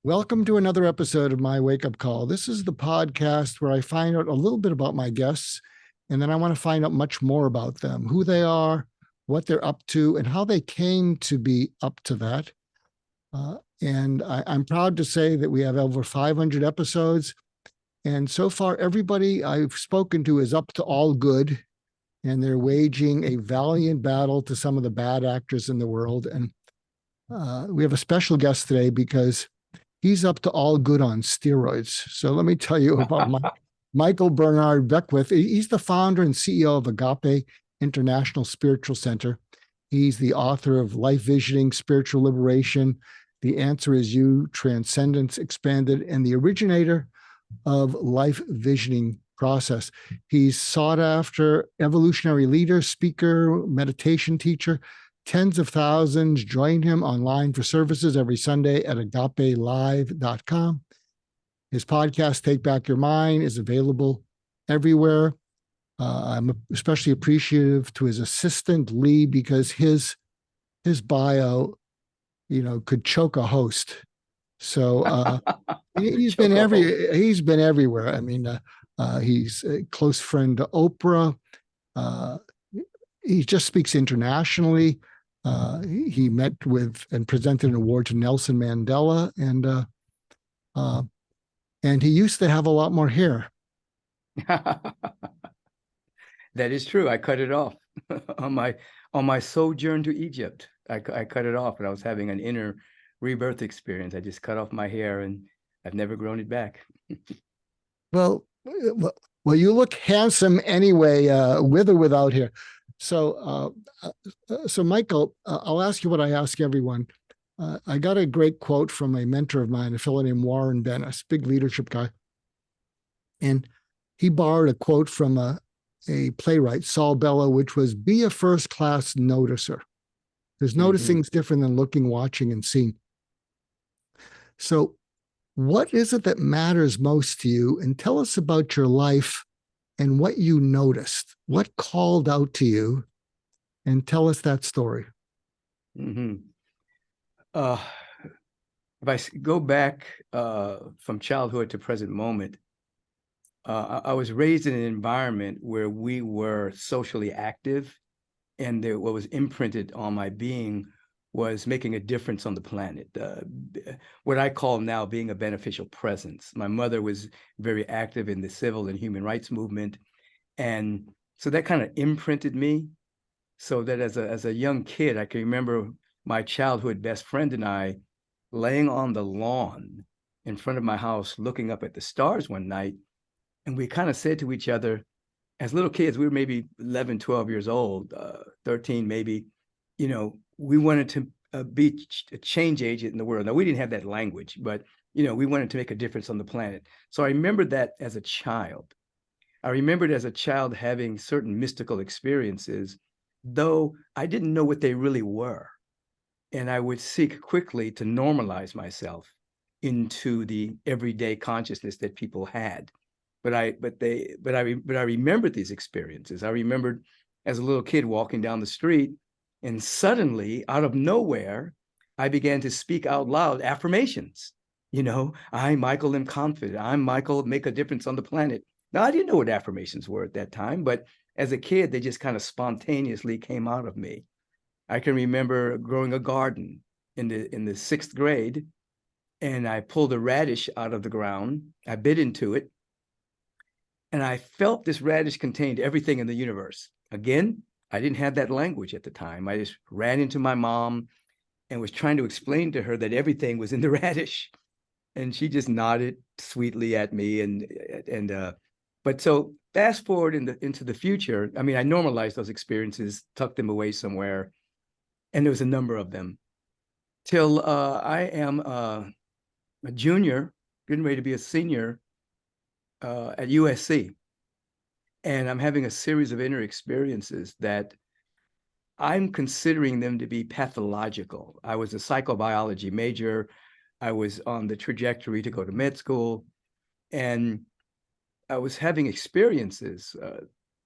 Welcome to another episode of my Wake Up Call. This is the podcast where I find out a little bit about my guests, and then I want to find out much more about them, who they are, what they're up to, and how they came to be up to that. I'm proud to say that we have over 500 episodes, and so far everybody I've spoken to is up to all good, and they're waging a valiant battle to some of the bad actors in the world. And we have a special guest today because he's up to all good on steroids. So let me tell you about Michael Bernard Beckwith. He's the founder and CEO of Agape International Spiritual Center. He's the author of Life Visioning Spiritual Liberation. The Answer Is You, Transcendence Expanded, and the originator of Life Visioning Process. He's sought after evolutionary leader, speaker, meditation teacher. Tens of thousands join him online for services every Sunday at agapelive.com. His podcast, Take Back Your Mind, is available everywhere. I'm especially appreciative to his assistant, Lee, because his bio, could choke a host. So he's been everywhere. I mean, he's a close friend to Oprah. He just speaks internationally. He met with and presented an award to Nelson Mandela, and he used to have a lot more hair. That is true. I cut it off on my sojourn to Egypt. I cut it off when I was having an inner rebirth experience. I just cut off my hair, and I've never grown it back. Well, you look handsome anyway, with or without hair. So Michael, I'll ask you what I ask everyone. I got a great quote from a mentor of mine, a fellow named Warren Bennis, big leadership guy. And he borrowed a quote from a playwright, Saul Bellow, which was, be a first-class noticer. Because noticing's different than looking, watching, and seeing. So what is it that matters most to you? And tell us about your life and what you noticed, what called out to you, and tell us that story. If I go back from childhood to present moment, I was raised in an environment where we were socially active, and what was imprinted on my being was making a difference on the planet. What I call now being a beneficial presence. My mother was very active in the civil and human rights movement. And so that kind of imprinted me, so that as a young kid, I can remember my childhood best friend and I laying on the lawn in front of my house, looking up at the stars one night. And we kind of said to each other, as little kids, we were maybe 11, 12 years old, 13 maybe, we wanted to be a change agent in the world. Now, we didn't have that language, but, we wanted to make a difference on the planet. So I remember that as a child. I remembered as a child having certain mystical experiences, though I didn't know what they really were. And I would seek quickly to normalize myself into the everyday consciousness that people had. But I remembered these experiences. I remembered as a little kid walking down the street, and suddenly, out of nowhere, I began to speak out loud affirmations. I, Michael, am confident. I'm Michael, make a difference on the planet. Now, I didn't know what affirmations were at that time, but as a kid, they just kind of spontaneously came out of me. I can remember growing a garden in the sixth grade, and I pulled a radish out of the ground. I bit into it, and I felt this radish contained everything in the universe. Again, I didn't have that language at the time. I just ran into my mom and was trying to explain to her that everything was in the radish. And she just nodded sweetly at me. But so fast forward into the future, I mean, I normalized those experiences, tucked them away somewhere, and there was a number of them. Till I am a junior, getting ready to be a senior, at USC. And I'm having a series of inner experiences that I'm considering them to be pathological. I was a psychobiology major. I was on the trajectory to go to med school. And I was having experiences,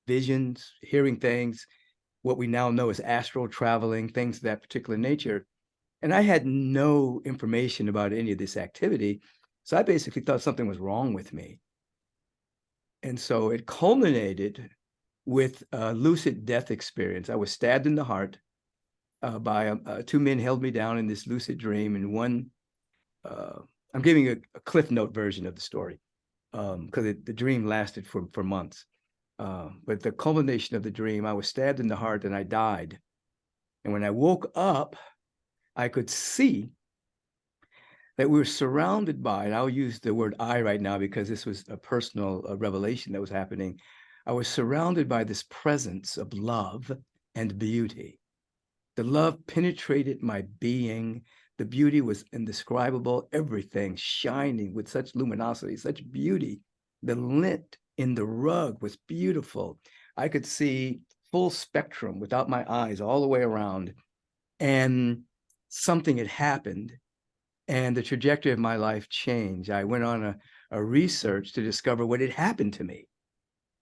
visions, hearing things, what we now know as astral traveling, things of that particular nature. And I had no information about any of this activity. So I basically thought something was wrong with me. And so it culminated with a lucid death experience. I was stabbed in the heart by two men held me down in this lucid dream. And one, I'm giving a Cliff Note version of the story because the dream lasted for months. But the culmination of the dream, I was stabbed in the heart and I died. And when I woke up, I could see that we were surrounded by, and I'll use the word I right now because this was a personal revelation that was happening. I was surrounded by this presence of love and beauty. The love penetrated my being. The beauty was indescribable, everything shining with such luminosity, such beauty. The lint in the rug was beautiful. I could see full spectrum without my eyes all the way around. And something had happened and the trajectory of my life changed. I went on a research to discover what had happened to me,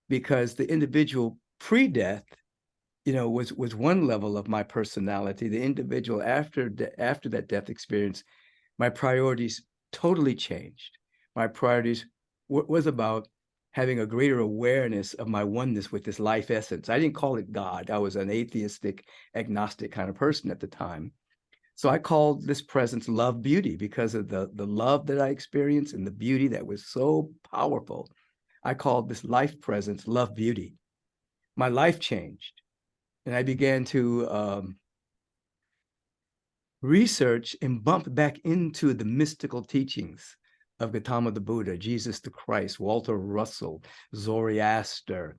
because the individual pre-death, was one level of my personality. The individual after that death experience, my priorities totally changed. My priorities was about having a greater awareness of my oneness with this life essence. I didn't call it God. I was an atheistic, agnostic kind of person at the time. So I called this presence love beauty because of the love that I experienced and the beauty that was so powerful. I called this life presence love beauty. My life changed. And I began to research and bump back into the mystical teachings of Gautama the Buddha, Jesus the Christ, Walter Russell, Zoroaster,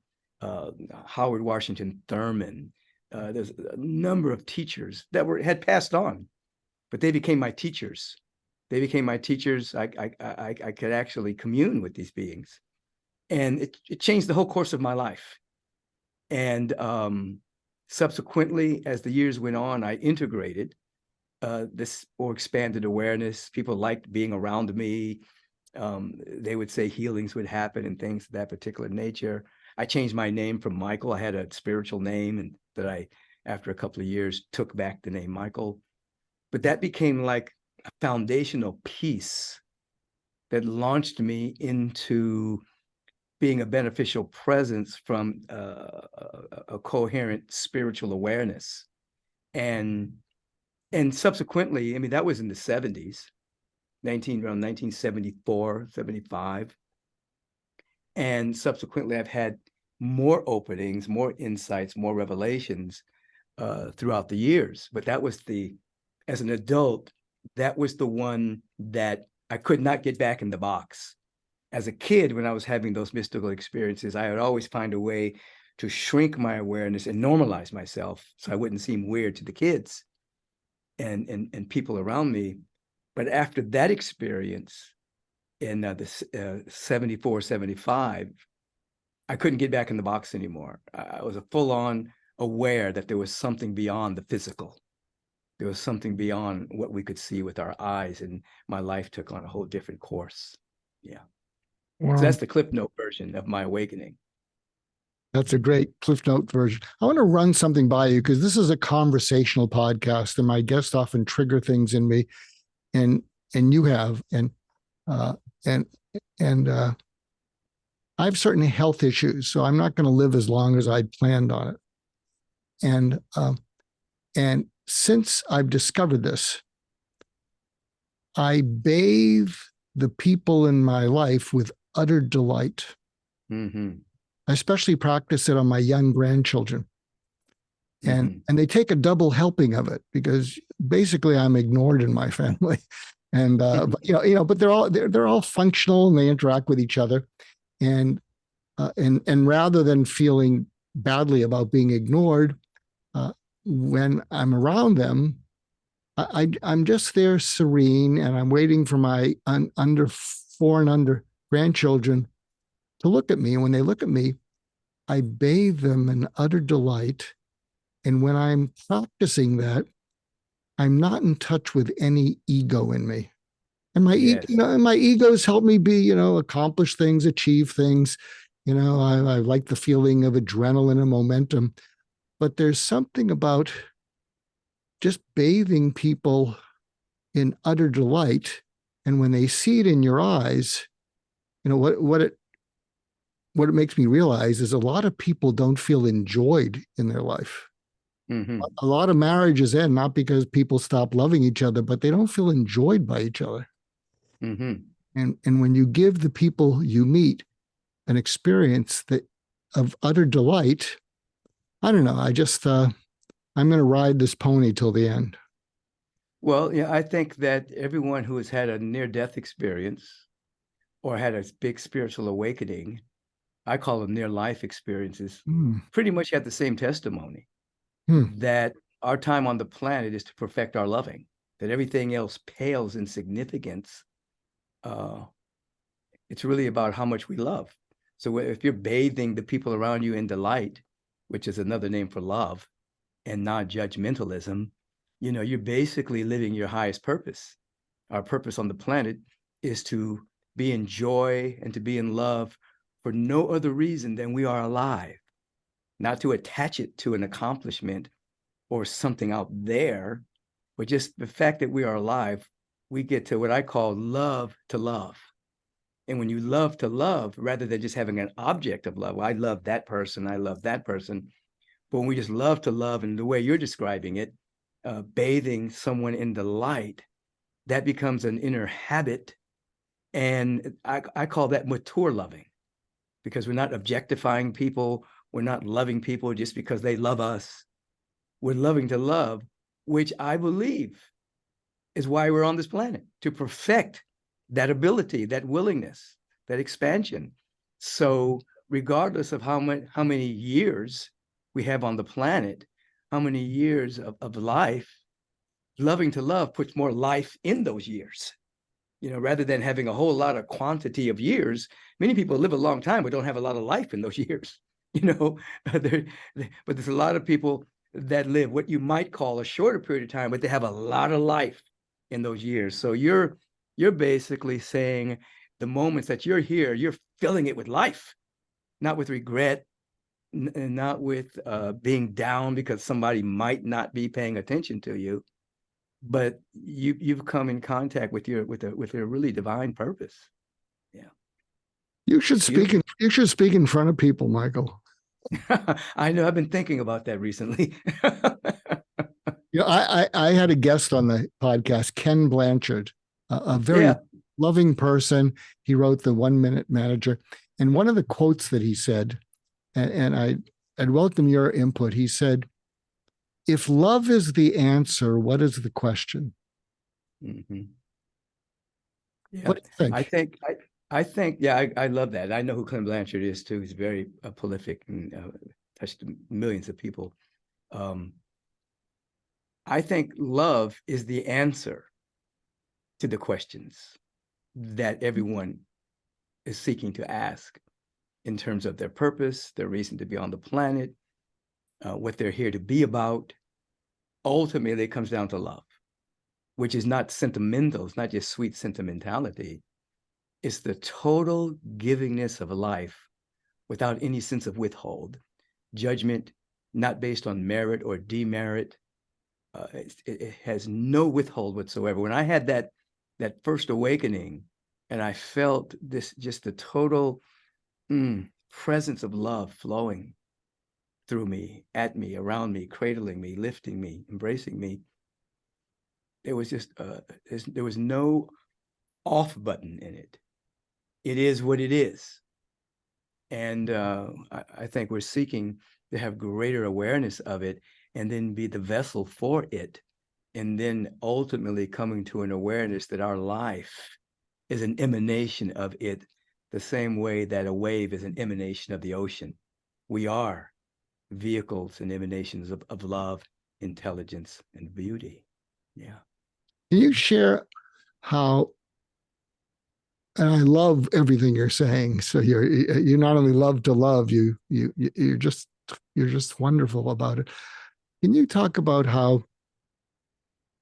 Howard Washington Thurman. There's a number of teachers that had passed on, but they became my teachers. They became my teachers. I could actually commune with these beings, and it changed the whole course of my life. And subsequently, as the years went on, I integrated this or expanded awareness. People liked being around me. They would say healings would happen and things of that particular nature. I changed my name from Michael. I had a spiritual name, and that I, after a couple of years, took back the name Michael. But that became like a foundational piece that launched me into being a beneficial presence from a coherent spiritual awareness. And subsequently, I mean, that was in the 70s, around 1974, 75. And subsequently, I've had more openings, more insights, more revelations throughout the years. But that was as an adult, that was the one that I could not get back in the box. As a kid, when I was having those mystical experiences, I would always find a way to shrink my awareness and normalize myself so I wouldn't seem weird to the kids and people around me. But after that experience in the 74, 75, I couldn't get back in the box anymore. I was a full-on aware that there was something beyond the physical. There was something beyond what we could see with our eyes, and my life took on a whole different course. Yeah. Wow. So that's the Cliff Note version of my awakening. That's a great Cliff Note version. I want to run something by you because this is a conversational podcast, and my guests often trigger things in me, and you have, and I have certain health issues, so I'm not going to live as long as I'd planned on it. And since I've discovered this, I bathe the people in my life with utter delight. Mm-hmm. I especially practice it on my young grandchildren. And they take a double helping of it because basically I'm ignored in my family. And but they're all functional and they interact with each other. And rather than feeling badly about being ignored, when I'm around them, I'm just there serene, and I'm waiting for my under 4 and under grandchildren to look at me. And when they look at me, I bathe them in utter delight. And when I'm practicing that, I'm not in touch with any ego in me. And my my egos help me be, accomplish things, achieve things. I like the feeling of adrenaline and momentum. But there's something about just bathing people in utter delight. And when they see it in your eyes, what it makes me realize is a lot of people don't feel enjoyed in their life. Mm-hmm. A lot of marriages end not because people stop loving each other, but they don't feel enjoyed by each other. Mm-hmm. And when you give the people you meet an experience of utter delight, I don't know. I'm going to ride this pony till the end. Well, yeah, I think that everyone who has had a near-death experience or had a big spiritual awakening, I call them near-life experiences, pretty much had the same testimony that our time on the planet is to perfect our loving, that everything else pales in significance. It's really about how much we love. So if you're bathing the people around you in delight, which is another name for love, and non-judgmentalism, you're basically living your highest purpose. Our purpose on the planet is to be in joy and to be in love for no other reason than we are alive, not to attach it to an accomplishment or something out there, but just the fact that we are alive. We get to what I call love to love. And when you love to love, rather than just having an object of love, well, I love that person, I love that person. But when we just love to love, and the way you're describing it, bathing someone in the light, that becomes an inner habit. And I call that mature loving, because we're not objectifying people. We're not loving people just because they love us. We're loving to love, which I believe is why we're on this planet, to perfect that ability, that willingness, that expansion. So regardless of how many years we have on the planet, how many years of life, loving to love puts more life in those years. Rather than having a whole lot of quantity of years, many people live a long time but don't have a lot of life in those years. But there's a lot of people that live what you might call a shorter period of time, but they have a lot of life in those years. So you're basically saying the moments that you're here, you're filling it with life, not with regret, and not with being down because somebody might not be paying attention to you, but you've come in contact with a really divine purpose. Yeah. You should speak in front of people, Michael. I know, I've been thinking about that recently. I had a guest on the podcast, Ken Blanchard, a very loving person. He wrote the 1 Minute Manager. And one of the quotes that he said, and I'd welcome your input. He said, "If love is the answer, what is the question?" Mm-hmm. Yeah. What do you think? I think, yeah, I love that. I know who Ken Blanchard is too. He's very prolific and touched millions of people. I think love is the answer to the questions that everyone is seeking to ask in terms of their purpose, their reason to be on the planet, what they're here to be about. Ultimately, it comes down to love, which is not sentimental. It's not just sweet sentimentality. It's the total givingness of life without any sense of withhold, judgment, not based on merit or demerit. It has no withhold whatsoever. When I had that first awakening, and I felt this, just the total presence of love flowing through me, at me, around me, cradling me, lifting me, embracing me. There was just there was no off button in it. It is what it is. And I think we're seeking to have greater awareness of it, and then be the vessel for it, and then ultimately coming to an awareness that our life is an emanation of it, the same way that a wave is an emanation of the ocean. We are vehicles and emanations of love, intelligence, and beauty. Yeah. Can you share how? And I love everything you're saying. So you not only love to love, you're just wonderful about it. Can you talk about how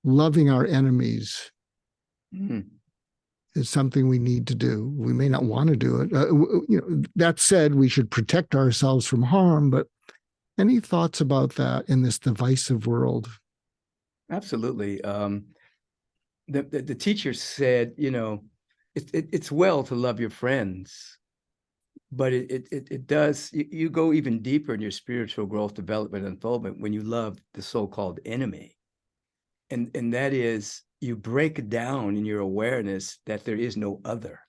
loving our enemies is something we need to do? We may not want to do it. That said, we should protect ourselves from harm. But any thoughts about that in this divisive world? Absolutely. the teacher said, you know, it's well to love your friends, but it does, you go even deeper in your spiritual growth, development, and unfoldment when you love the so-called enemy. And that is, you break down in your awareness that there is no other.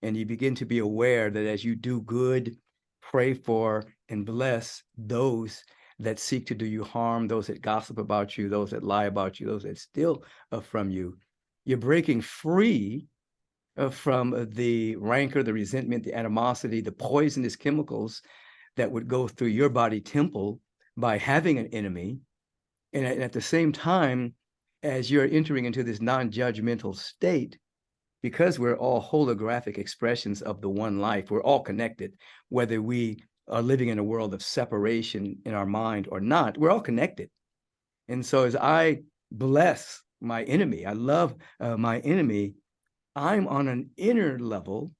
And you begin to be aware that as you do good, pray for and bless those that seek to do you harm, those that gossip about you, those that lie about you, those that steal from you, you're breaking free from the rancor, the resentment, the animosity, the poisonous chemicals that would go through your body temple by having an enemy. And at the same time, as you're entering into this non-judgmental state, because we're all holographic expressions of the one life, we're all connected, whether we are living in a world of separation in our mind or not, we're all connected. And so as I bless my enemy, I love my enemy, I'm on an inner level,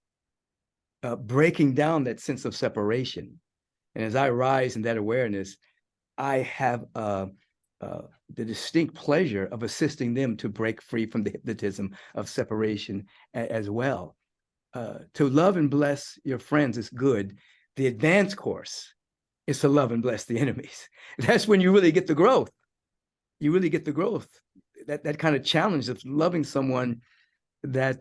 breaking down that sense of separation. And as I rise in that awareness, I have the distinct pleasure of assisting them to break free from the hypnotism of separation as well. To love and bless your friends is good. The advanced course is to love and bless the enemies. That's when you really get the growth. You really get the growth. That kind of challenge of loving someone that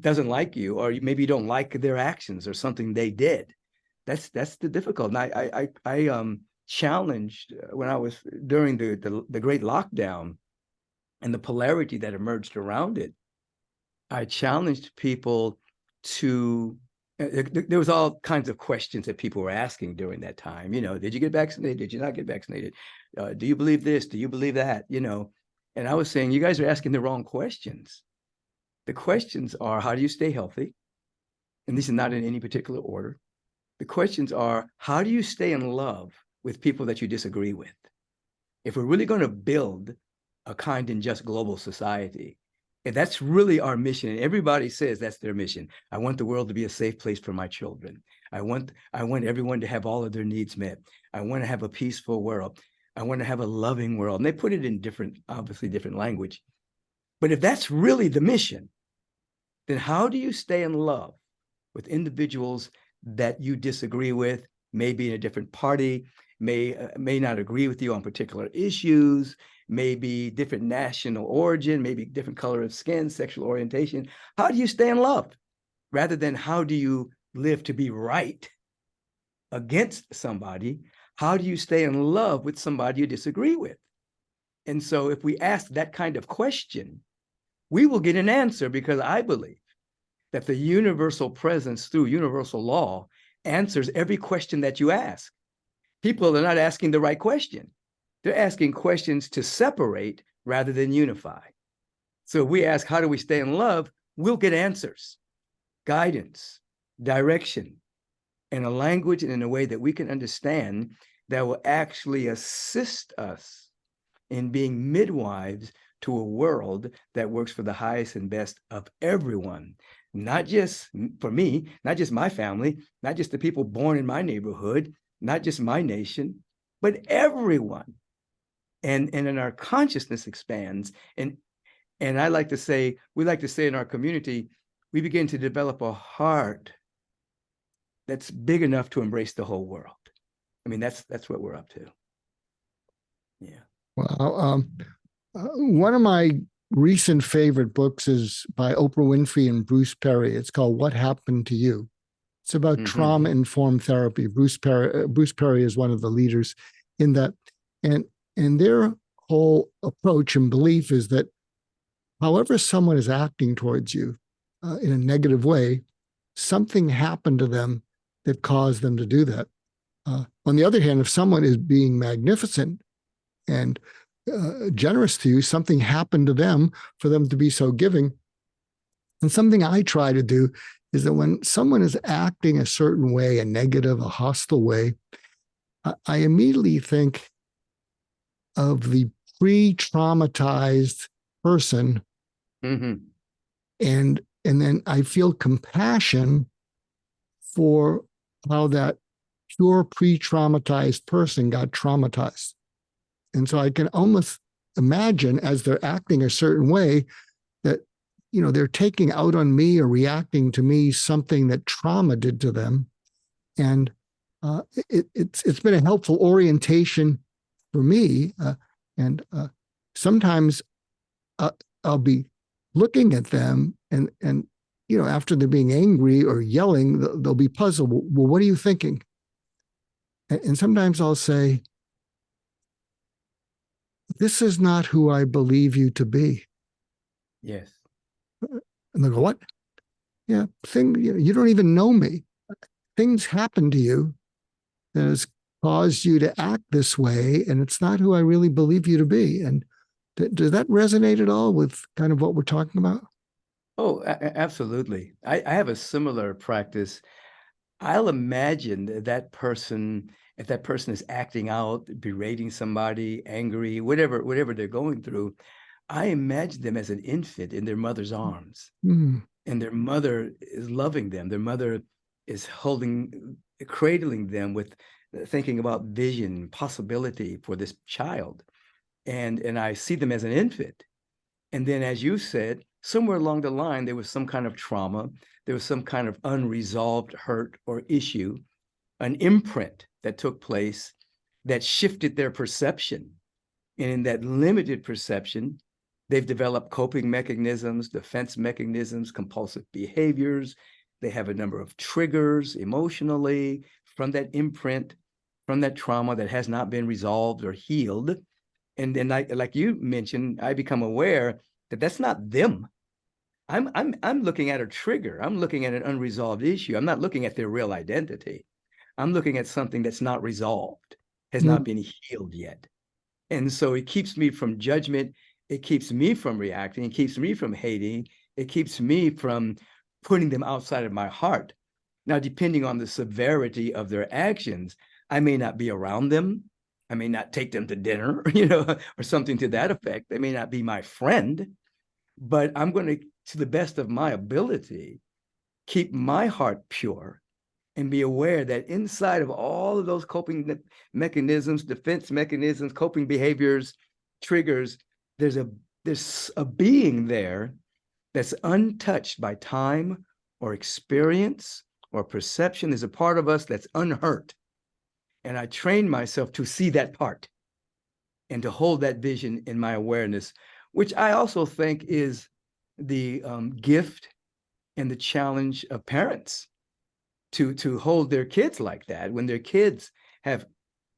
doesn't like you, or maybe you don't like their actions or something they did. That's the difficult. And I challenged when I was during the great lockdown and the polarity that emerged around it. I challenged people to, there was all kinds of questions that people were asking during that time. You know, did you get vaccinated? Did you not get vaccinated? Do you believe this? Do you believe that? You know, and I was saying, you guys are asking the wrong questions. The questions are, how do you stay healthy? And these are not in any particular order. The questions are, how do you stay in love with people that you disagree with? If we're really going to build a kind and just global society, and that's really our mission, and everybody says that's their mission. I want the world to be a safe place for my children. I want everyone to have all of their needs met. I want to have a peaceful world. I want to have a loving world. And they put it in obviously different language. But if that's really the mission, then how do you stay in love with individuals that you disagree with, may be in a different party, may not agree with you on particular issues, may be different national origin, maybe different color of skin, sexual orientation? How do you stay in love rather than how do you live to be right against somebody? How do you stay in love with somebody you disagree with? And so if we ask that kind of question, we will get an answer, because I believe that the universal presence through universal law answers every question that you ask. People are not asking the right question. They're asking questions to separate rather than unify. So if we ask, how do we stay in love? We'll get answers, guidance, direction, in a language and in a way that we can understand that will actually assist us in being midwives to a world that works for the highest and best of everyone. Not just for me, not just my family, not just the people born in my neighborhood, not just my nation, but everyone. And then our consciousness expands. And I like to say, we like to say in our community, we begin to develop a heart that's big enough to embrace the whole world. I mean, that's what we're up to. Yeah. Well, one of my recent favorite books is by Oprah Winfrey and Bruce Perry. It's called What Happened to You? It's about trauma-informed therapy. Bruce Perry is one of the leaders in that. And their whole approach and belief is that however someone is acting towards you in a negative way, something happened to them that caused them to do that. On the other hand, if someone is being magnificent and generous to you, something happened to them for them to be so giving. And something I try to do is that when someone is acting a certain way, a negative, a hostile way, I immediately think of the pre-traumatized person, and then I feel compassion for how that pure pre-traumatized person got traumatized. And so I can almost imagine, as they're acting a certain way, that, they're taking out on me or reacting to me something that trauma did to them. And it's been a helpful orientation for me. And sometimes I'll be looking at them and after they're being angry or yelling, they'll be puzzled. Well, what are you thinking? And sometimes I'll say, this is not who I believe you to be. Yes. And they go, what? Yeah, you don't even know me. Things happen to you that has caused you to act this way, and it's not who I really believe you to be. And does that resonate at all with kind of what we're talking about? Oh, absolutely. I have a similar practice. I'll imagine that person, if that person is acting out, berating somebody, angry, whatever they're going through, I imagine them as an infant in their mother's arms. Mm. And their mother is loving them. Their mother is cradling them with thinking about vision, possibility for this child. And I see them as an infant. And then, as you said, somewhere along the line, there was some kind of trauma. There was some kind of unresolved hurt or issue, an imprint that took place that shifted their perception. And in that limited perception, they've developed coping mechanisms, defense mechanisms, compulsive behaviors. They have a number of triggers emotionally from that imprint, from that trauma that has not been resolved or healed. And then, like you mentioned, I become aware that that's not them. I'm looking at a trigger. I'm looking at an unresolved issue. I'm not looking at their real identity. I'm looking at something that's not resolved, has not been healed yet. And so it keeps me from judgment. It keeps me from reacting. It keeps me from hating. It keeps me from putting them outside of my heart. Now, depending on the severity of their actions, I may not be around them. I may not take them to dinner, or something to that effect. They may not be my friend, but I'm going to the best of my ability, keep my heart pure and be aware that inside of all of those coping mechanisms, defense mechanisms, coping behaviors, triggers, there's a being there that's untouched by time or experience or perception. There's a part of us that's unhurt. And I train myself to see that part and to hold that vision in my awareness, which I also think is the gift and the challenge of parents to hold their kids like that when their kids have,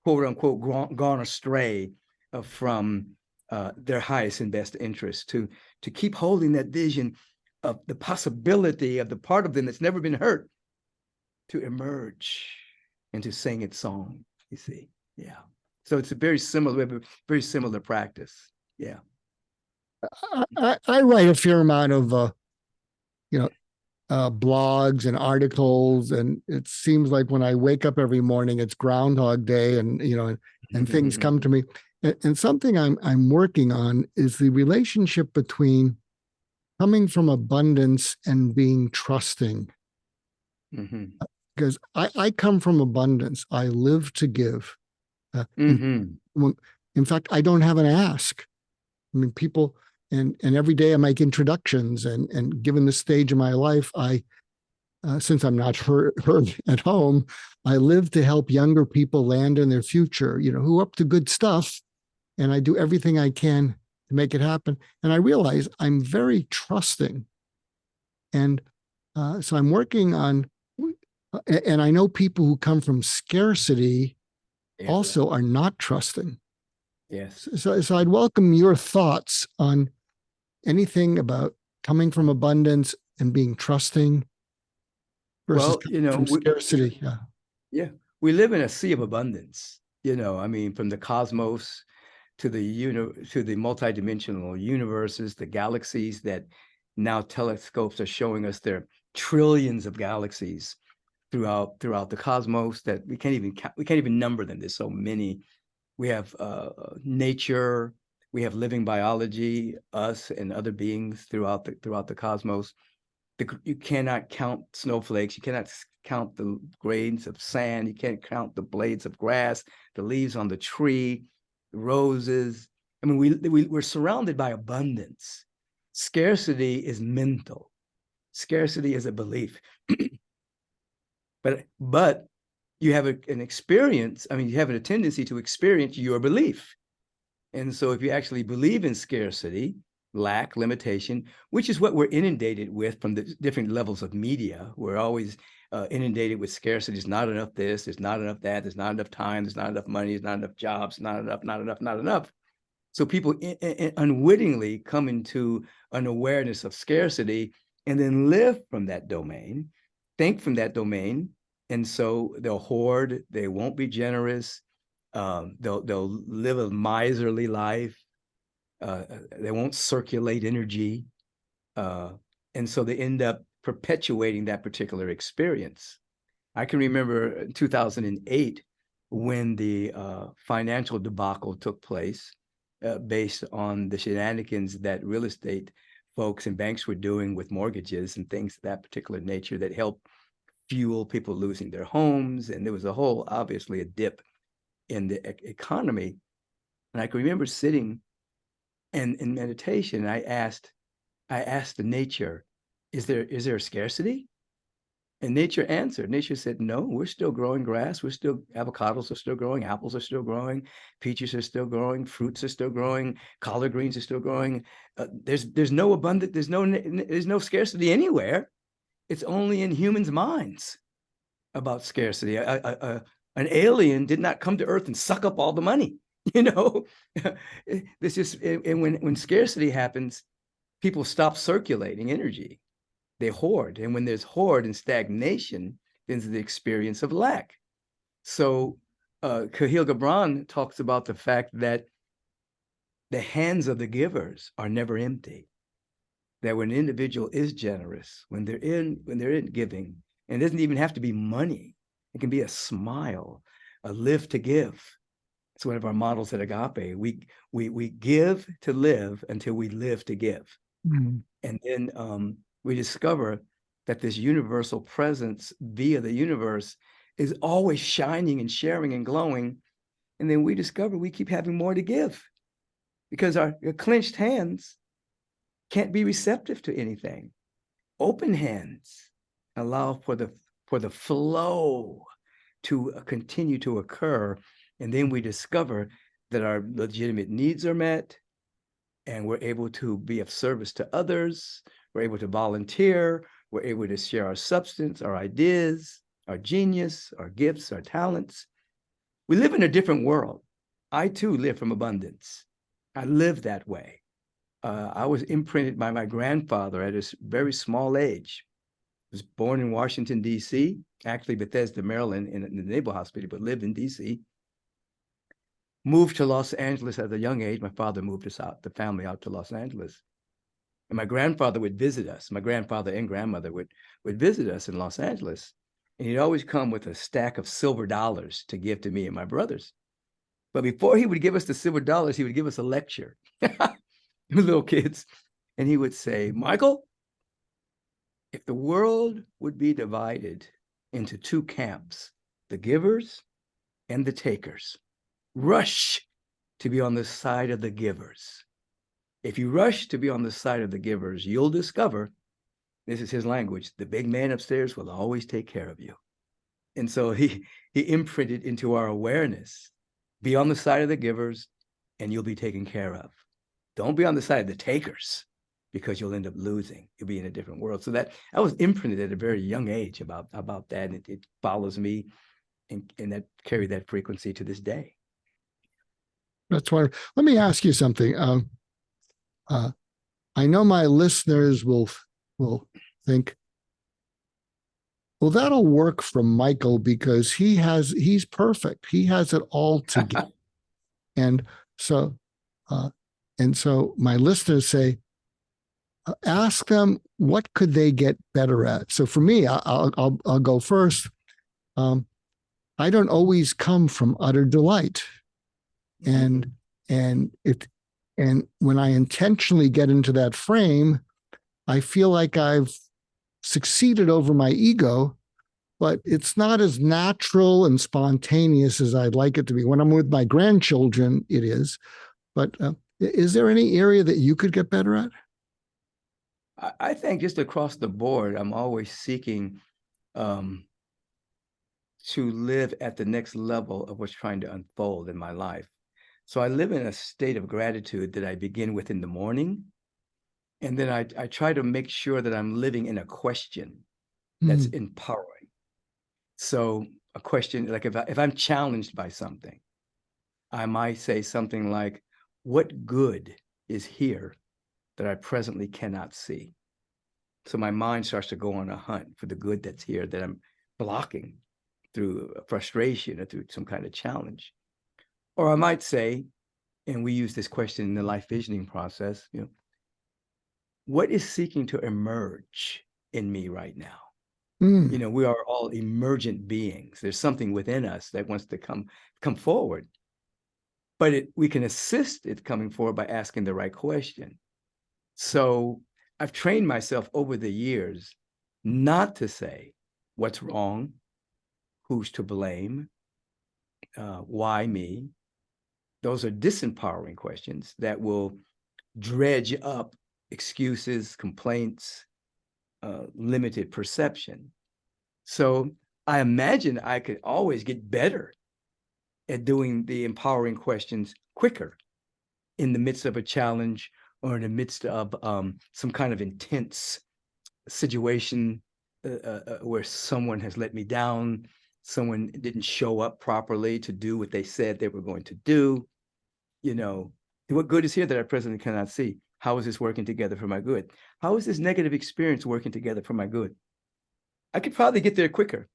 quote unquote, gone astray from their highest and best interest, to keep holding that vision of the possibility of the part of them that's never been hurt to emerge and to sing its song, you see. Yeah. So it's a very similar practice. Yeah. I write a fair amount of, blogs and articles, and it seems like when I wake up every morning, it's Groundhog Day, and and things come to me. And something I'm working on is the relationship between coming from abundance and being trusting. Because I come from abundance. I live to give. In fact, I don't have an ask. I mean, people, and every day I make introductions, and given the stage of my life, since I'm not heard at home, I live to help younger people land in their future, who are up to good stuff, and I do everything I can to make it happen. And I realize I'm very trusting. And so I'm working on, and I know people who come from scarcity also are not trusting. Yes. So I'd welcome your thoughts on anything about coming from abundance and being trusting versus from scarcity. Yeah. We live in a sea of abundance, I mean, from the cosmos to the multidimensional universes, the galaxies that now telescopes are showing us there are trillions of galaxies throughout the cosmos that we can't even number them. There's so many. We have nature, we have living biology, us and other beings throughout the cosmos. You cannot count snowflakes. You cannot count the grains of sand. You can't count the blades of grass, the leaves on the tree, the roses. I mean, we're surrounded by abundance. Scarcity is mental. Scarcity is a belief. But you have an experience. I mean, you have a tendency to experience your belief. And so if you actually believe in scarcity, lack, limitation, which is what we're inundated with from the different levels of media, we're always inundated with scarcity. There's not enough this, there's not enough that, there's not enough time, there's not enough money, there's not enough jobs, not enough. So people unwittingly come into an awareness of scarcity and then live from that domain, think from that domain. And so they'll hoard, they won't be generous, they'll live a miserly life, they won't circulate energy. And so they end up perpetuating that particular experience. I can remember in 2008 when the financial debacle took place, based on the shenanigans that real estate folks and banks were doing with mortgages and things of that particular nature that helped fuel people losing their homes. And there was obviously a dip in the economy. And I can remember sitting in meditation, I asked the nature, is there a scarcity? And nature answered. Nature said, no, we're still growing grass. Avocados are still growing. Apples are still growing. Peaches are still growing. Fruits are still growing. Collard greens are still growing. There's no abundance. There's no scarcity anywhere. It's only in humans' minds about scarcity. An alien did not come to Earth and suck up all the money. This is, and when scarcity happens, people stop circulating energy. They hoard. And when there's hoard and stagnation, then there's the experience of lack. So Kahlil Gibran talks about the fact that the hands of the givers are never empty. That when an individual is generous, when they're in giving, and it doesn't even have to be money, it can be a smile, a live to give. It's one of our models at Agape. We give to live until we live to give. Mm-hmm. And then we discover that this universal presence via the universe is always shining and sharing and glowing. And then we discover we keep having more to give because our clenched hands can't be receptive to anything. Open hands allow for the flow to continue to occur. And then we discover that our legitimate needs are met and we're able to be of service to others. We're able to volunteer. We're able to share our substance, our ideas, our genius, our gifts, our talents. We live in a different world. I too live from abundance. I live that way. I was imprinted by my grandfather at a very small age. I was born in Washington, D.C., actually Bethesda, Maryland, in the Naval Hospital, but lived in D.C. Moved to Los Angeles at a young age. My father moved the family out to Los Angeles. And my grandfather would visit us. My grandfather and grandmother would visit us in Los Angeles. And he'd always come with a stack of silver dollars to give to me and my brothers. But before he would give us the silver dollars, he would give us a lecture. Little kids. And he would say, Michael, if the world would be divided into two camps, the givers and the takers, rush to be on the side of the givers. If you rush to be on the side of the givers, you'll discover, this is his language, the big man upstairs will always take care of you. And so he imprinted into our awareness, be on the side of the givers and you'll be taken care of. Don't be on the side of the takers because you'll end up losing. You'll be in a different world. So that I was imprinted at a very young age about that. And it follows me and that carried that frequency to this day. That's why. Let me ask you something. I know my listeners will think, well, that'll work for Michael because he's perfect. He has it all together. And so my listeners say, ask them, what could they get better at? So for me, I'll go first. I don't always come from utter delight. And when I intentionally get into that frame, I feel like I've succeeded over my ego, but it's not as natural and spontaneous as I'd like it to be. When I'm with my grandchildren, it is. But is there any area that you could get better at? I think just across the board, I'm always seeking to live at the next level of what's trying to unfold in my life. So I live in a state of gratitude that I begin with in the morning. And then I try to make sure that I'm living in a question that's empowering. So a question, like if I'm challenged by something, I might say something like, what good is here that I presently cannot see? So my mind starts to go on a hunt for the good that's here that I'm blocking through frustration or through some kind of challenge. Or I might say, and we use this question in the life visioning process, what is seeking to emerge in me right now? We are all emergent beings. There's something within us that wants to come forward, but we can assist it coming forward by asking the right question. So I've trained myself over the years not to say what's wrong, who's to blame, why me. Those are disempowering questions that will dredge up excuses, complaints, limited perception. So I imagine I could always get better at doing the empowering questions quicker in the midst of a challenge or in the midst of some kind of intense situation where someone has let me down, someone didn't show up properly to do what they said they were going to do. What good is here that I presently cannot see? How is this working together for my good? How is this negative experience working together for my good? I could probably get there quicker,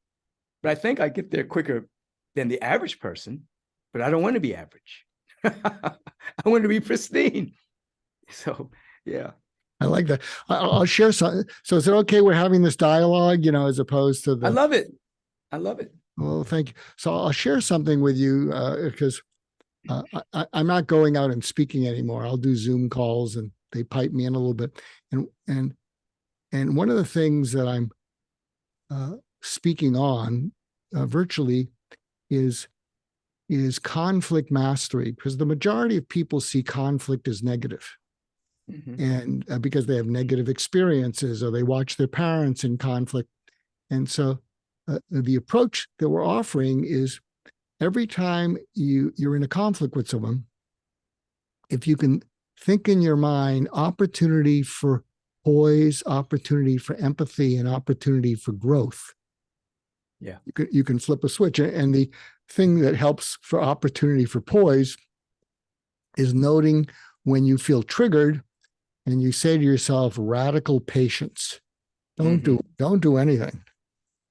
but I think I get there quicker than the average person, but I don't want to be average. I want to be pristine. So, yeah. I like that. I'll share some. So is it okay we're having this dialogue, as opposed to I love it. I love it. Well, thank you. So I'll share something with you because I'm not going out and speaking anymore. I'll do Zoom calls and they pipe me in a little bit. And one of the things that I'm speaking on virtually is conflict mastery, because the majority of people see conflict as negative. And because they have negative experiences or they watch their parents in conflict. And so the approach that we're offering is every time you're in a conflict with someone, if you can think in your mind opportunity for poise, opportunity for empathy, and opportunity for growth, you can flip a switch. And the thing that helps for opportunity for poise is noting when you feel triggered and you say to yourself, radical patience, don't do anything.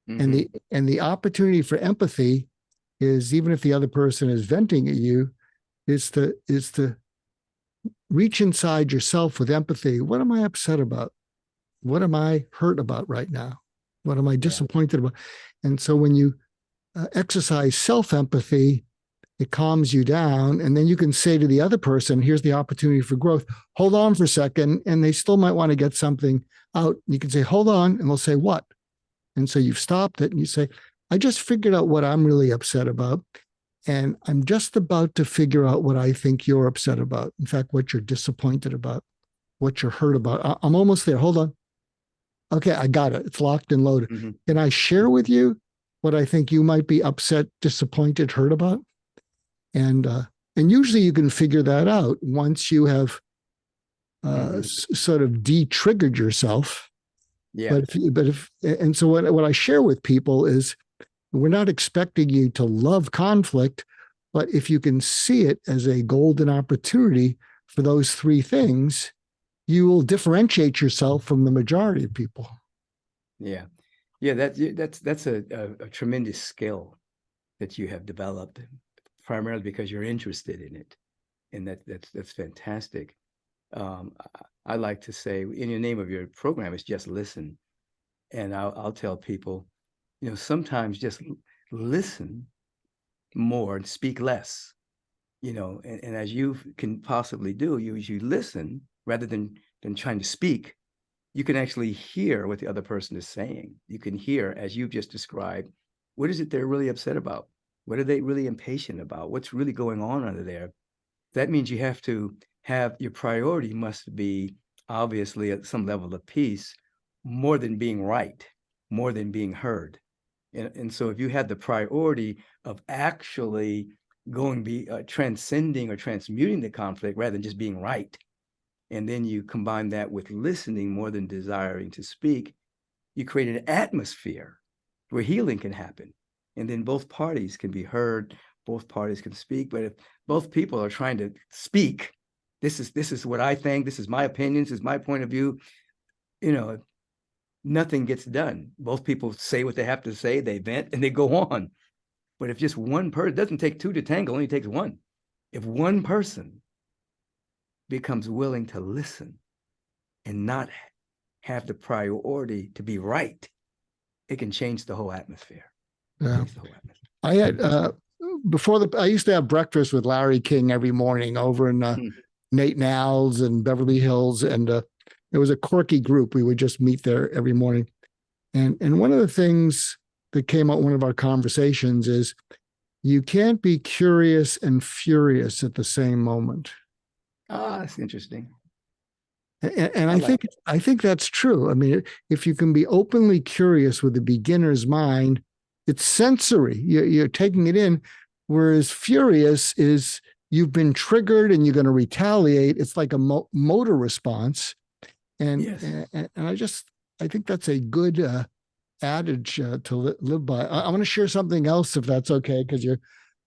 And the opportunity for empathy is, even if the other person is venting at you, is to reach inside yourself with empathy. What am I upset about? What am I hurt about right now? What am I disappointed about? And so when you exercise self-empathy, it calms you down. And then you can say to the other person, here's the opportunity for growth. Hold on for a second. And they still might want to get something out. You can say, hold on. And they'll say, what? And so you've stopped it and you say, I just figured out what I'm really upset about. And I'm just about to figure out what I think you're upset about. In fact, what you're disappointed about, what you're hurt about. I'm almost there. Hold on. Okay, I got it. It's locked and loaded. Can I share with you what I think you might be upset, disappointed, hurt about? And usually you can figure that out once you have sort of de-triggered yourself. Yeah. And so what I share with people is, we're not expecting you to love conflict, but if you can see it as a golden opportunity for those three things, you will differentiate yourself from the majority of people. Yeah. That's a tremendous skill that you have developed, primarily because you're interested in it, and that's fantastic. I like to say, in the name of your program is Just Listen, and I'll tell people, sometimes just listen more and speak less. And as you can possibly do, you listen rather than trying to speak. You can actually hear what the other person is saying. You can hear, as you've just described, what is it they're really upset about? What are they really impatient about? What's really going on under there? That means you have to have your priority must be obviously at some level of peace, more than being right, more than being heard. And so if you had the priority of actually transcending or transmuting the conflict rather than just being right, and then you combine that with listening more than desiring to speak, you create an atmosphere where healing can happen. And then both parties can be heard, both parties can speak. But if both people are trying to speak, this is what I think, this is my opinion, this is my point of view, nothing gets done. Both people say what they have to say, they vent, and they go on. But if just one person, it doesn't take two to tango, it only takes one. If one person becomes willing to listen and not have the priority to be right, it can change the whole atmosphere. Yeah. I had I used to have breakfast with Larry King every morning over in Nate Nowell's and Beverly Hills, and it was a quirky group. We would just meet there every morning, and one of the things that came out in one of our conversations is you can't be curious and furious at the same moment. Ah, that's interesting. And I think that's true. I mean, if you can be openly curious with the beginner's mind, it's sensory. You're taking it in, whereas furious is you've been triggered and you're going to retaliate. It's like a motor response, and yes. and I think that's a good adage to live by. I want to share something else, if that's okay, because you're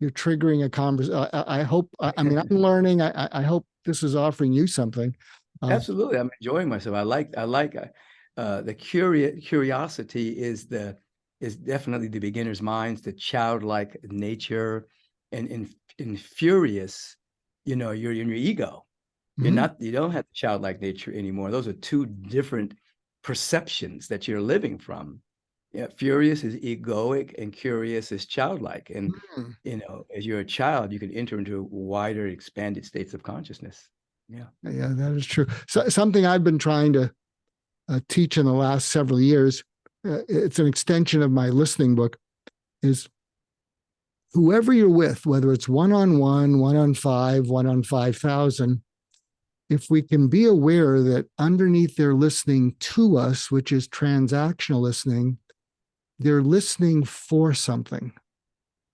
triggering a conversation. I hope. I mean, I'm learning. I hope this is offering you something. Absolutely, I'm enjoying myself. I like the curiosity is definitely the beginner's minds, the childlike nature, and in furious, you're in your ego. You don't have the childlike nature anymore. Those are two different perceptions that you're living from. Yeah, furious is egoic and curious is childlike. And as you're a child, you can enter into wider, expanded states of consciousness. Yeah, that is true. So something I've been trying to teach in the last several years, it's an extension of my listening book, is whoever you're with, whether it's one-on-one, one-on-five, one-on-5,000, if we can be aware that underneath they're listening to us, which is transactional listening, they're listening for something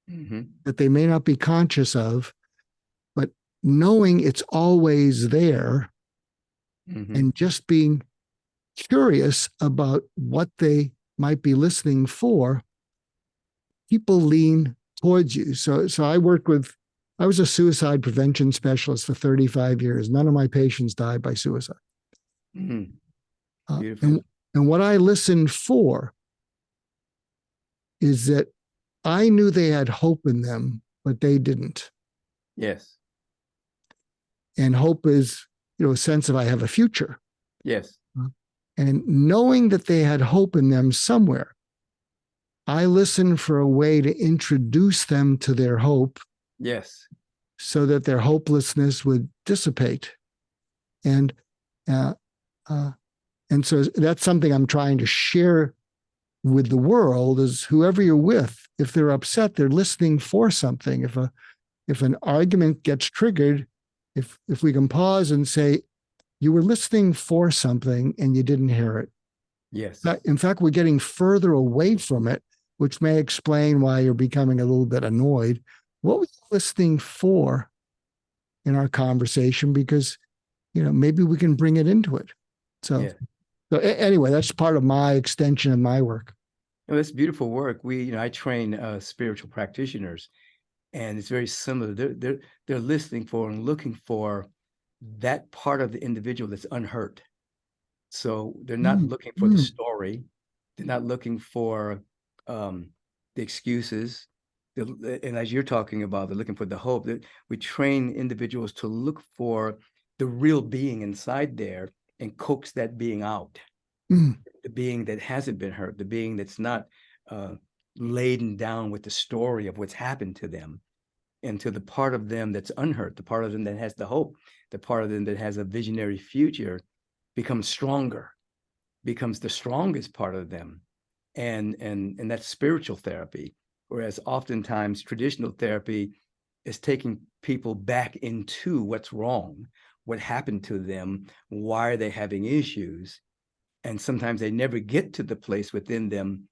that they may not be conscious of, but knowing it's always there and just being curious about what they might be listening for, people lean towards you. So I was a suicide prevention specialist for 35 years. None of my patients died by suicide. And what I listened for is that I knew they had hope in them, but they didn't. Yes. And hope is, a sense of I have a future. Yes. And knowing that they had hope in them somewhere, I listened for a way to introduce them to their hope. Yes. So that their hopelessness would dissipate. And so that's something I'm trying to share with the world, is whoever you're with, if they're upset, they're listening for something. If an argument gets triggered, if we can pause and say, you were listening for something and you didn't hear it. Yes. In fact, we're getting further away from it, which may explain why you're becoming a little bit annoyed. What were you listening for in our conversation? Because, maybe we can bring it into it. So anyway, that's part of my extension of my work. That's beautiful work. I train spiritual practitioners, and it's very similar. They're listening for and looking for that part of the individual that's unhurt. So they're not looking for the story. They're not looking for the excuses. And as you're talking about, they're looking for the hope. That we train individuals to look for the real being inside there and coax that being out. The being that hasn't been hurt, the being that's not laden down with the story of what's happened to them, and to the part of them that's unhurt, the part of them that has the hope, the part of them that has a visionary future, becomes stronger, becomes the strongest part of them. And that's spiritual therapy. Whereas oftentimes traditional therapy is taking people back into what's wrong, what happened to them, why are they having issues, and sometimes they never get to the place within them,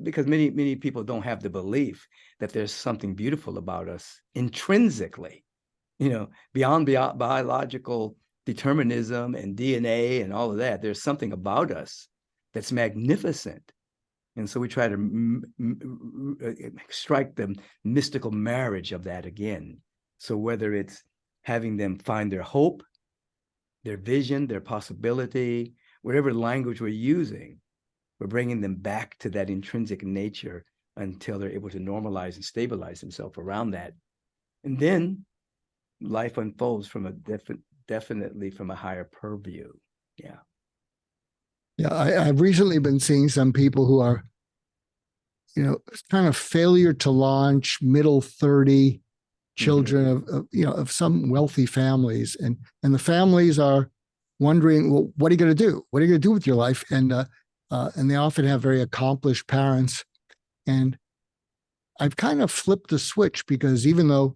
because many people don't have the belief that there's something beautiful about us intrinsically, beyond biological determinism and DNA and all of that. There's something about us that's magnificent. And so we try to strike the mystical marriage of that again. So whether it's having them find their hope, their vision, their possibility, whatever language we're using, we're bringing them back to that intrinsic nature until they're able to normalize and stabilize themselves around that. And then life unfolds from definitely from a higher purview. Yeah. Yeah, I've recently been seeing some people who are, kind of failure to launch, middle 30 children of some wealthy families, and the families are wondering, well, what are you going to do? What are you going to do with your life? And they often have very accomplished parents. And I've kind of flipped the switch, because even though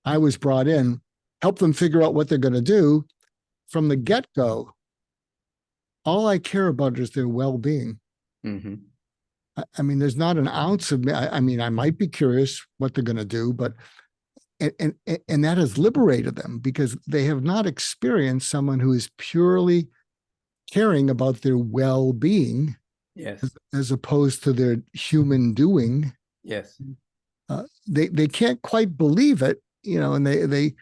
I was brought in, help them figure out what they're going to do from the get-go, all I care about is their well-being. Mm-hmm. I mean, there's not an ounce of me. I mean, I might be curious what they're going to do, but and that has liberated them, because they have not experienced someone who is purely caring about their well-being, yes, as opposed to their human doing. Yes. They can't quite believe it, and they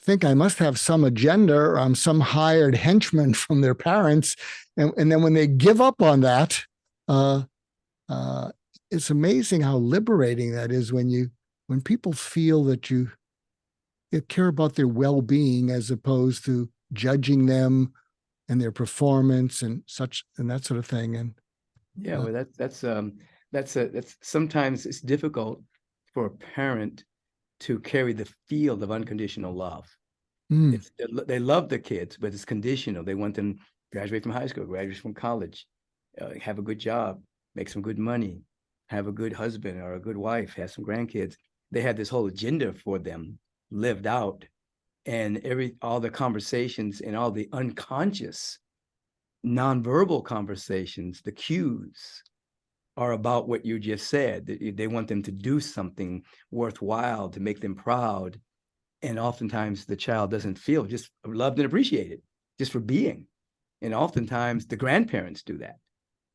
think I must have some agenda, or I'm some hired henchman from their parents. And then when they give up on that, it's amazing how liberating that is when people feel that you care about their well-being, as opposed to judging them and their performance and such and that sort of thing. And yeah, well, that's sometimes it's difficult for a parent to carry the field of unconditional love. They love the kids, but it's conditional. They want them to graduate from high school, graduate from college, have a good job, make some good money, have a good husband or a good wife, have some grandkids. They have this whole agenda for them lived out, and all the conversations and all the unconscious nonverbal conversations, the cues, are about what you just said. They want them to do something worthwhile to make them proud. And oftentimes the child doesn't feel just loved and appreciated just for being. And oftentimes the grandparents do that.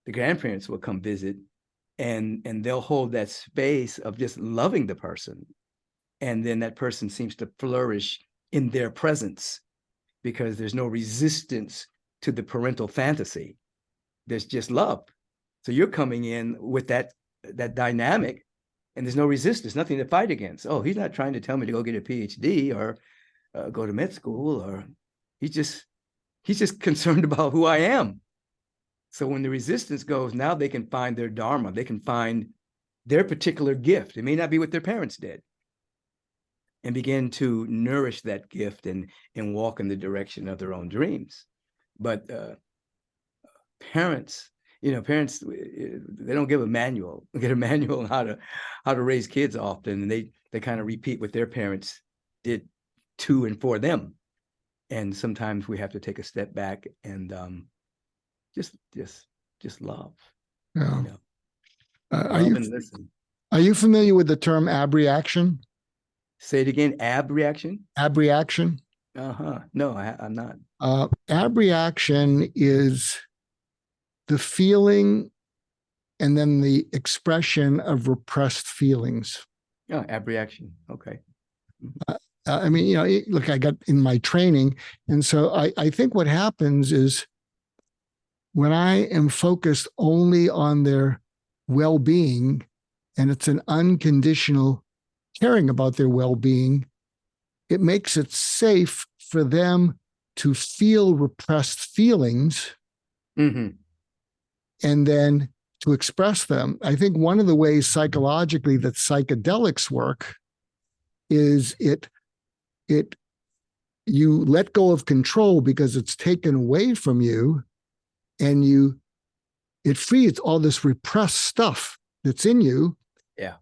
The grandparents will come visit, and they'll hold that space of just loving the person. And then that person seems to flourish in their presence, because there's no resistance to the parental fantasy. There's just love. So you're coming in with that dynamic, and there's no resistance, nothing to fight against. Oh, he's not trying to tell me to go get a PhD or go to med school, or he's just concerned about who I am. So when the resistance goes, now they can find their dharma. They can find their particular gift. It may not be what their parents did, and begin to nourish that gift and walk in the direction of their own dreams. But parents, they don't give a manual. They get a manual on how to raise kids often, and they kind of repeat what their parents did to and for them. And sometimes we have to take a step back and just love. Yeah. Love and listen. Are you familiar with the term abreaction? Say it again. Abreaction? Abreaction? No, I'm not. Abreaction is the feeling and then the expression of repressed feelings. Oh, abreaction. Okay. I mean, look, I got in my training. And so I think what happens is, when I am focused only on their well-being, and it's an unconditional caring about their well-being, it makes it safe for them to feel repressed feelings, and then to express them. I think one of the ways psychologically that psychedelics work is you let go of control because it's taken away from you, and it frees all this repressed stuff that's in you. Yeah.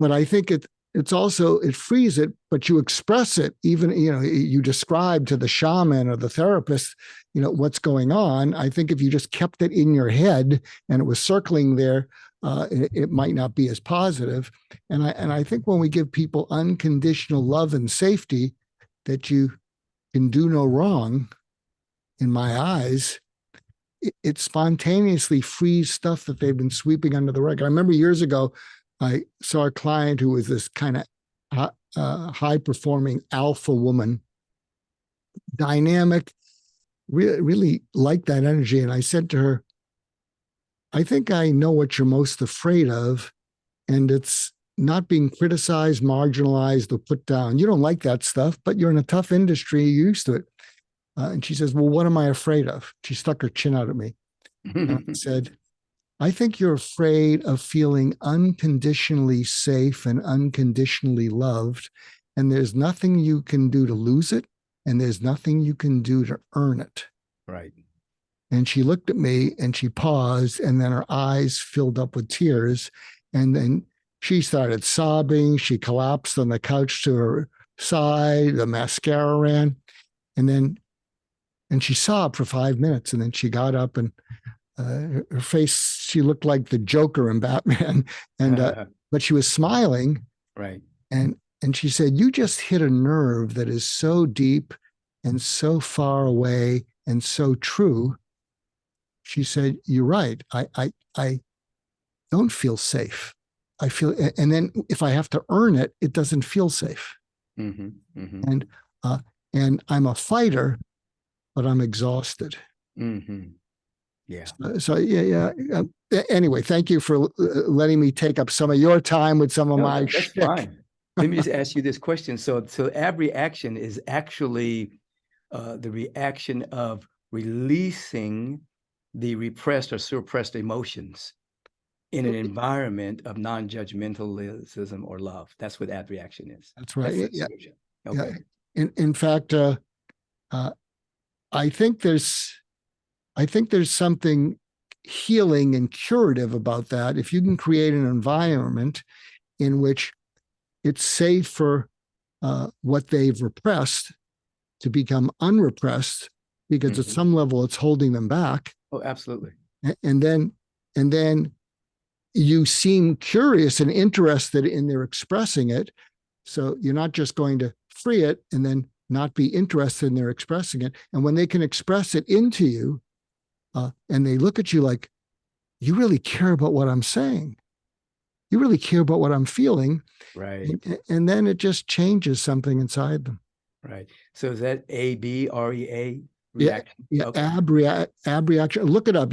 But I think it's also, it frees it, but you express it. Even, you describe to the shaman or the therapist, what's going on. I think if you just kept it in your head and it was circling there, it might not be as positive. And I think when we give people unconditional love and safety, that you can do no wrong, in my eyes, it spontaneously frees stuff that they've been sweeping under the rug. I remember years ago, I saw a client who was this kind of high-performing alpha woman, dynamic, really liked that energy. And I said to her, I think I know what you're most afraid of, and it's not being criticized, marginalized, or put down. You don't like that stuff, but you're in a tough industry, you're used to it. And she says, well, what am I afraid of? She stuck her chin out at me. And I said, I think you're afraid of feeling unconditionally safe and unconditionally loved. And there's nothing you can do to lose it. And there's nothing you can do to earn it. Right. And she looked at me and she paused, and then her eyes filled up with tears. And then she started sobbing. She collapsed on the couch to her side. The mascara ran. And she sobbed for 5 minutes. And then she got up, and her face, she looked like the Joker in Batman. And but she was smiling. Right. And she said, you just hit a nerve that is so deep and so far away and so true. She said, you're right. I don't feel safe. I feel, and then if I have to earn it, it doesn't feel safe. Mm-hmm, mm-hmm. And I'm a fighter, but I'm exhausted. Mm-hmm. Yeah. So yeah. Anyway, thank you for letting me take up some of your time with some of my that's shtick. fine. Let me just ask you this question. So abreaction is actually the reaction of releasing the repressed or suppressed emotions in an environment of non-judgmentalism or love. That's what abreaction is. That's right. Yeah. Okay. Yeah. In fact, I think there's something healing and curative about that. If you can create an environment in which it's safe for what they've repressed to become unrepressed, because at some level it's holding them back. Oh, absolutely. And then you seem curious and interested in their expressing it. So you're not just going to free it and then not be interested in their expressing it. And when they can express it into you, and they look at you like, you really care about what I'm saying. You really care about what I'm feeling. Right. And then it just changes something inside them. Right. So is that ABREA reaction? Yeah. Okay. Abreaction. Look it up.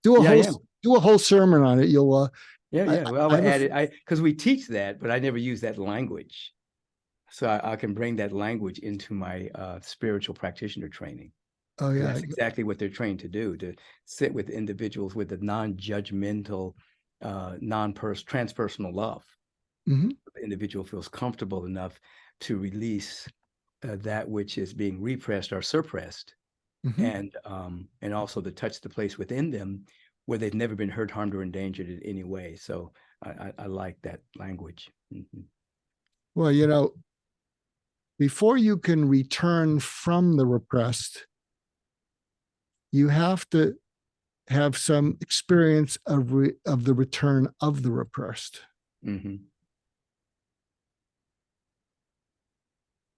Do a whole sermon on it. You'll yeah. Well, I add it because we teach that, but I never use that language. So I can bring that language into my spiritual practitioner training. Oh yeah. That's exactly what they're trained to do, to sit with individuals with a non-judgmental, transpersonal love. Mm-hmm. The individual feels comfortable enough to release that which is being repressed or suppressed, and also to touch the place within them where they've never been hurt, harmed, or endangered in any way. So I like that language. Mm-hmm. Well, before you can return from the repressed, you have to have some experience of the return of the repressed. Mm-hmm.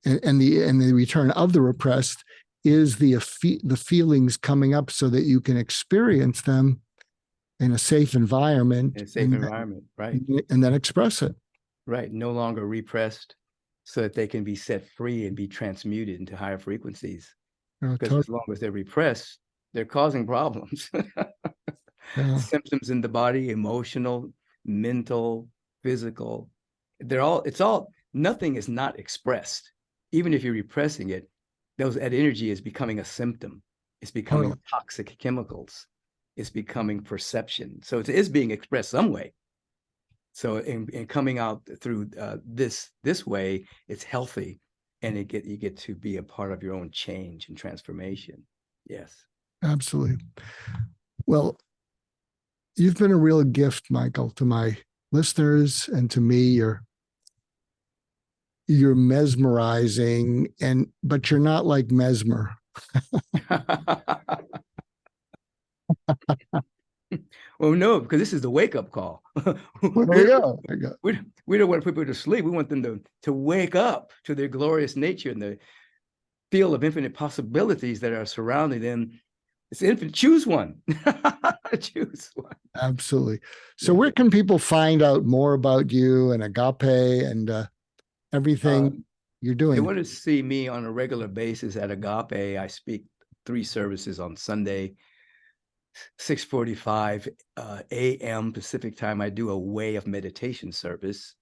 And the return of the repressed is the feelings coming up so that you can experience them in a safe environment. Right. And then express it. Right. No longer repressed, so that they can be set free and be transmuted into higher frequencies. Because as long as they're repressed, they're causing problems. Symptoms in the body, emotional, mental, physical. Nothing is not expressed. Even if you're repressing it, that energy is becoming a symptom. It's becoming toxic chemicals. It's becoming perception. So it is being expressed some way. So in coming out through this way, it's healthy, and you get to be a part of your own change and transformation. Yes. Absolutely. Well, you've been a real gift, Michael, to my listeners and to me. you're mesmerizing, but you're not like Mesmer. Well, no, because this is the wake up call. Well, there you go. There you go. We don't want people to sleep. We want them to wake up to their glorious nature and the field of infinite possibilities that are surrounding them. It's infinite. Choose one. Choose one. Absolutely. So where can people find out more about you and Agape and everything you're doing? They want to see me on a regular basis at Agape. I speak 3 services on Sunday, 6:45 a.m. Pacific time. I do a way of meditation service.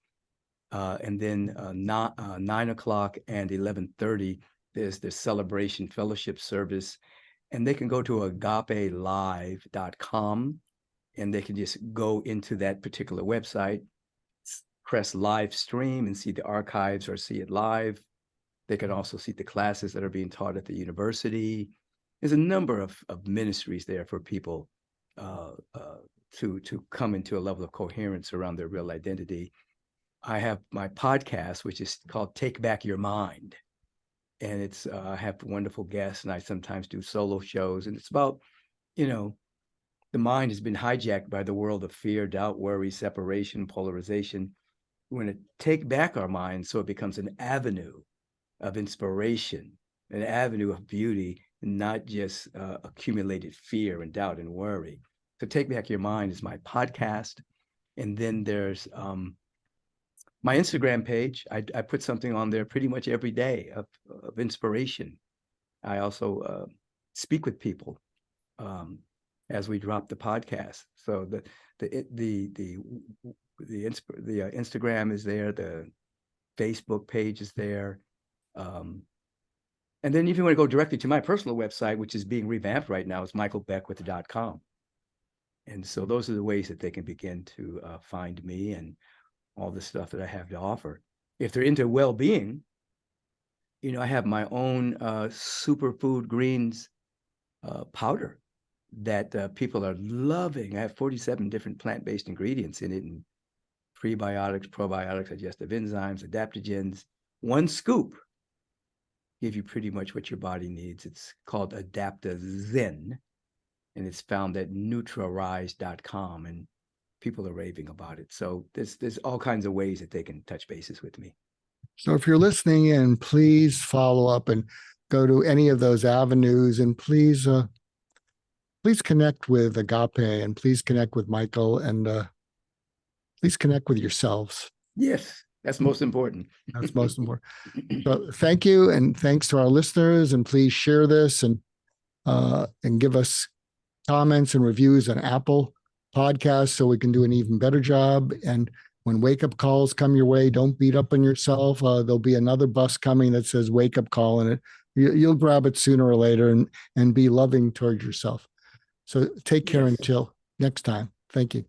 And then 9 o'clock and 11:30, there's the celebration fellowship service. And they can go to agapelive.com and they can just go into that particular website, press live stream and see the archives or see it live. They can also see the classes that are being taught at the university. There's a number of ministries there for people to come into a level of coherence around their real identity. I have my podcast, which is called Take Back Your Mind. And it's I have wonderful guests, and I sometimes do solo shows. And it's about, the mind has been hijacked by the world of fear, doubt, worry, separation, polarization. We're going to take back our mind so it becomes an avenue of inspiration, an avenue of beauty, and not just accumulated fear and doubt and worry. So Take Back Your Mind is my podcast. And then there's my Instagram page. I put something on there pretty much every day of inspiration. I also speak with people as we drop the podcast. So the Instagram is there, the Facebook page is there. And then if you want to go directly to my personal website, which is being revamped right now, it's michaelbeckwith.com. And so those are the ways that they can begin to find me and all the stuff that I have to offer. If they're into well-being, I have my own superfood greens powder that people are loving. I have 47 different plant-based ingredients in it, and prebiotics, probiotics, digestive enzymes, adaptogens. 1 scoop give you pretty much what your body needs. It's called AdaptoZen, and it's found at NutraRise.com, and people are raving about it. So there's all kinds of ways that they can touch bases with me. So if you're listening in, please follow up and go to any of those avenues, and please connect with Agape, and please connect with Michael, and please connect with yourselves. Yes, that's most important. That's most important. So thank you, and thanks to our listeners, and please share this and give us comments and reviews on Apple Podcasts so we can do an even better job. And when wake up calls come your way, don't beat up on yourself. There'll be another bus coming that says wake up call in it. You'll grab it sooner or later and be loving towards yourself. So take care until next time. Thank you.